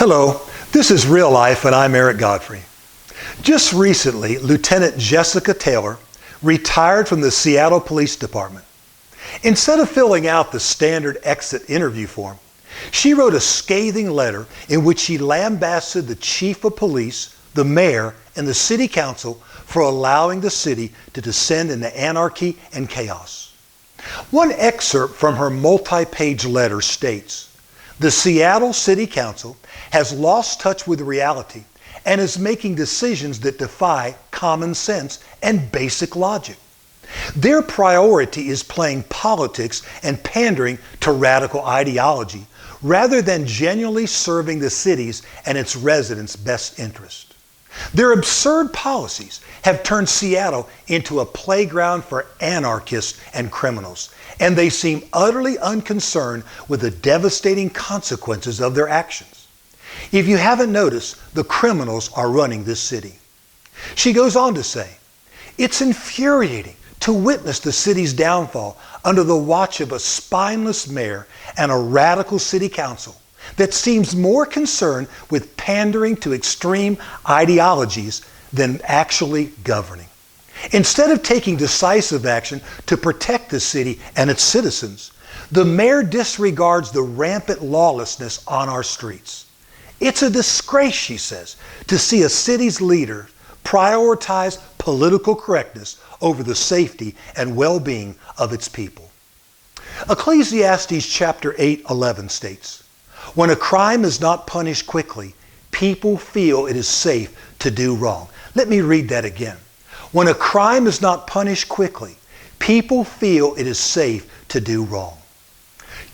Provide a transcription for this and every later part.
Hello, this is Real Life and I'm Eric Godfrey. Just recently, Lieutenant Jessica Taylor retired from the Seattle Police Department. Instead of filling out the standard exit interview form, she wrote a scathing letter in which she lambasted the chief of police, the mayor, and the city council for allowing the city to descend into anarchy and chaos. One excerpt from her multi-page letter states, "The Seattle City Council has lost touch with reality and is making decisions that defy common sense and basic logic. Their priority is playing politics and pandering to radical ideology rather than genuinely serving the city's and its residents' best interest. Their absurd policies have turned Seattle into a playground for anarchists and criminals, and they seem utterly unconcerned with the devastating consequences of their actions. If you haven't noticed, the criminals are running this city." She goes on to say, "It's infuriating to witness the city's downfall under the watch of a spineless mayor and a radical city council that seems more concerned with pandering to extreme ideologies than actually governing. Instead of taking decisive action to protect the city and its citizens, the mayor disregards the rampant lawlessness on our streets. It's a disgrace," she says, "to see a city's leader prioritize political correctness over the safety and well-being of its people." Ecclesiastes chapter 8:11 states, "When a crime is not punished quickly, people feel it is safe to do wrong." Let me read that again. When a crime is not punished quickly, people feel it is safe to do wrong.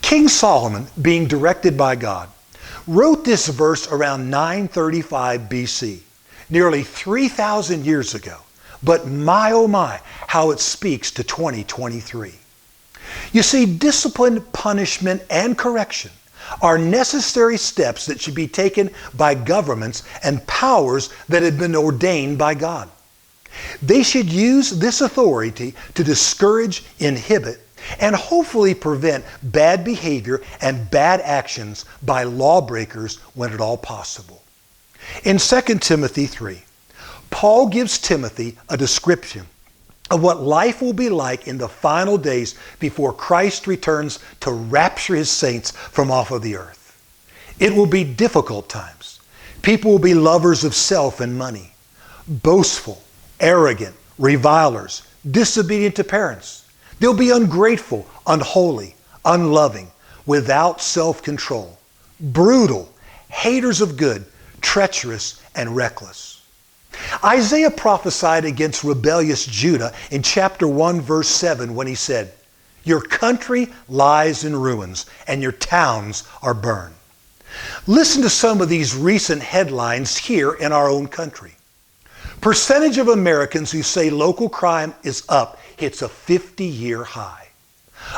King Solomon, being directed by God, wrote this verse around 935 BC, nearly 3,000 years ago. But my oh my, how it speaks to 2023. You see, discipline, punishment, and correction are necessary steps that should be taken by governments and powers that have been ordained by God. They should use this authority to discourage, inhibit, and hopefully prevent bad behavior and bad actions by lawbreakers when at all possible. In 2 Timothy 3, Paul gives Timothy a description of what life will be like in the final days before Christ returns to rapture his saints from off of the earth. It will be difficult times. People will be lovers of self and money, boastful, arrogant, revilers, disobedient to parents. They'll be ungrateful, unholy, unloving, without self-control, brutal, haters of good, treacherous, and reckless. Isaiah prophesied against rebellious Judah in chapter 1, verse 7 when he said, "Your country lies in ruins and your towns are burned." Listen to some of these recent headlines here in our own country. Percentage of Americans who say local crime is up hits a 50-year high.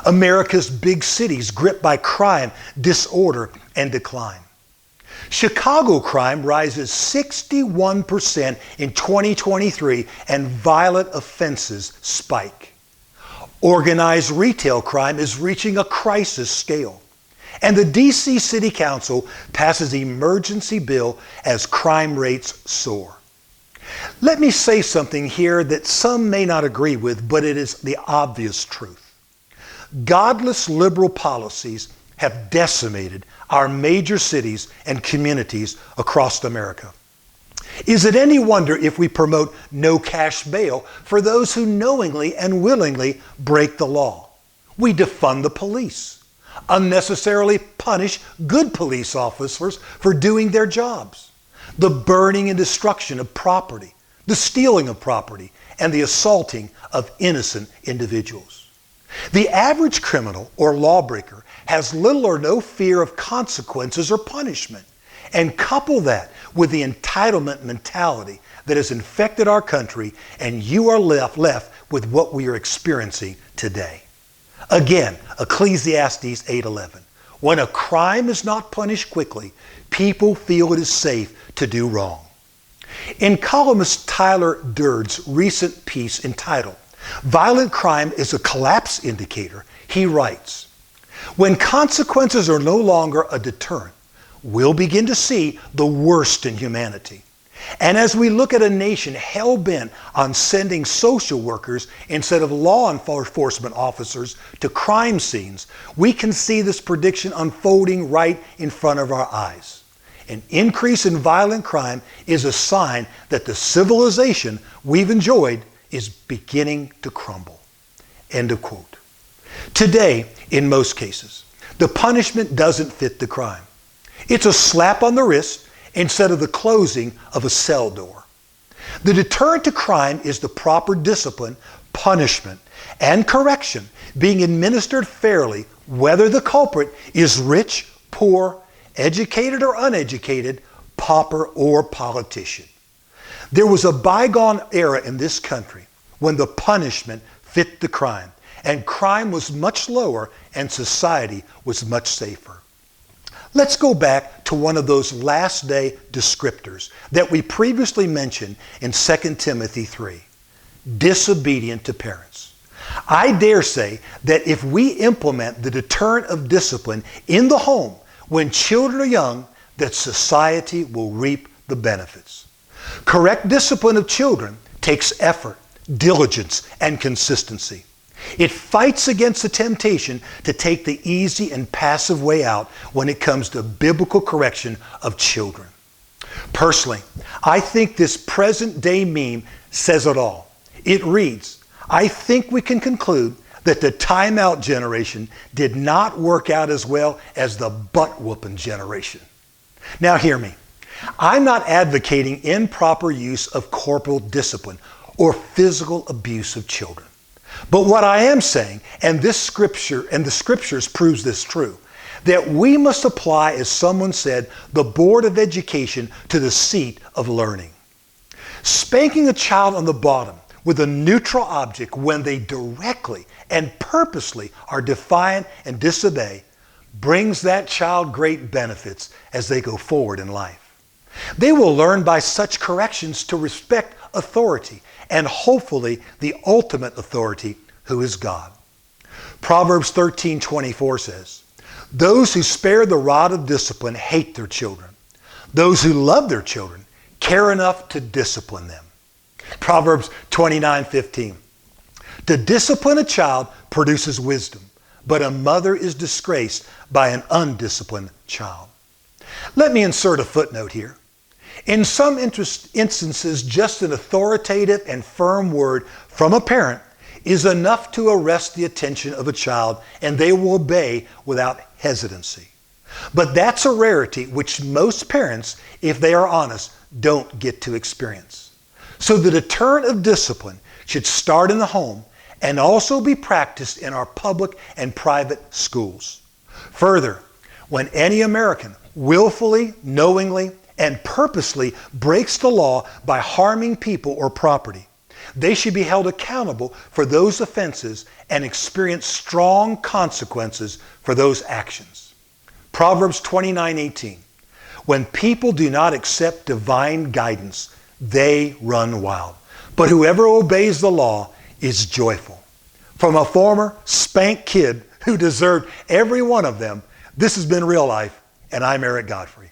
America's big cities gripped by crime, disorder, and decline. Chicago crime rises 61% in 2023 and violent offenses spike. Organized retail crime is reaching a crisis scale. And the D.C. City Council passes emergency bill as crime rates soar. Let me say something here that some may not agree with, but it is the obvious truth. Godless liberal policies have decimated our major cities and communities across America. Is it any wonder if we promote no cash bail for those who knowingly and willingly break the law? We defund the police, unnecessarily punish good police officers for doing their jobs, the burning and destruction of property, the stealing of property, and the assaulting of innocent individuals. The average criminal or lawbreaker has little or no fear of consequences or punishment. And couple that with the entitlement mentality that has infected our country, and you are left with what we are experiencing today. Again, Ecclesiastes 8:11. When a crime is not punished quickly, people feel it is safe to do wrong. In columnist Tyler Durden's recent piece entitled, "Violent Crime is a Collapse Indicator," he writes, "When consequences are no longer a deterrent, we'll begin to see the worst in humanity. And as we look at a nation hell-bent on sending social workers instead of law enforcement officers to crime scenes, we can see this prediction unfolding right in front of our eyes. An increase in violent crime is a sign that the civilization we've enjoyed is beginning to crumble. End of quote. Today, in most cases, the punishment doesn't fit the crime. It's a slap on the wrist instead of the closing of a cell door. The deterrent to crime is the proper discipline, punishment, and correction being administered fairly, whether the culprit is rich, poor, educated or uneducated, pauper or politician. There was a bygone era in this country when the punishment fit the crime, and crime was much lower and society was much safer. Let's go back to one of those last day descriptors that we previously mentioned in 2 Timothy 3, disobedient to parents. I dare say that if we implement the deterrent of discipline in the home when children are young, that society will reap the benefits. Correct discipline of children takes effort, diligence, and consistency. It fights against the temptation to take the easy and passive way out when it comes to biblical correction of children. Personally, I think this present day meme says it all. It reads, I think we can conclude that the timeout generation did not work out as well as the butt-whooping generation. Now hear me. I'm not advocating improper use of corporal discipline or physical abuse of children. But what I am saying, and the scriptures proves this true, that we must apply, as someone said, the board of education to the seat of learning. Spanking a child on the bottom with a neutral object when they directly and purposely are defiant and disobey brings that child great benefits as they go forward in life. They will learn by such corrections to respect authority, and hopefully the ultimate authority, who is God. Proverbs 13:24 says, those who spare the rod of discipline hate their children. Those who love their children care enough to discipline them. Proverbs 29:15, to discipline a child produces wisdom, but a mother is disgraced by an undisciplined child. Let me insert a footnote here. In some instances, just an authoritative and firm word from a parent is enough to arrest the attention of a child, and they will obey without hesitancy. But that's a rarity which most parents, if they are honest, don't get to experience. So the deterrent of discipline should start in the home and also be practiced in our public and private schools. Further, when any American willfully, knowingly, and purposely breaks the law by harming people or property, they should be held accountable for those offenses and experience strong consequences for those actions. Proverbs 29:18, when people do not accept divine guidance, they run wild. But whoever obeys the law is joyful. From a former spanked kid who deserved every one of them, this has been Real Life, and I'm Eric Godfrey.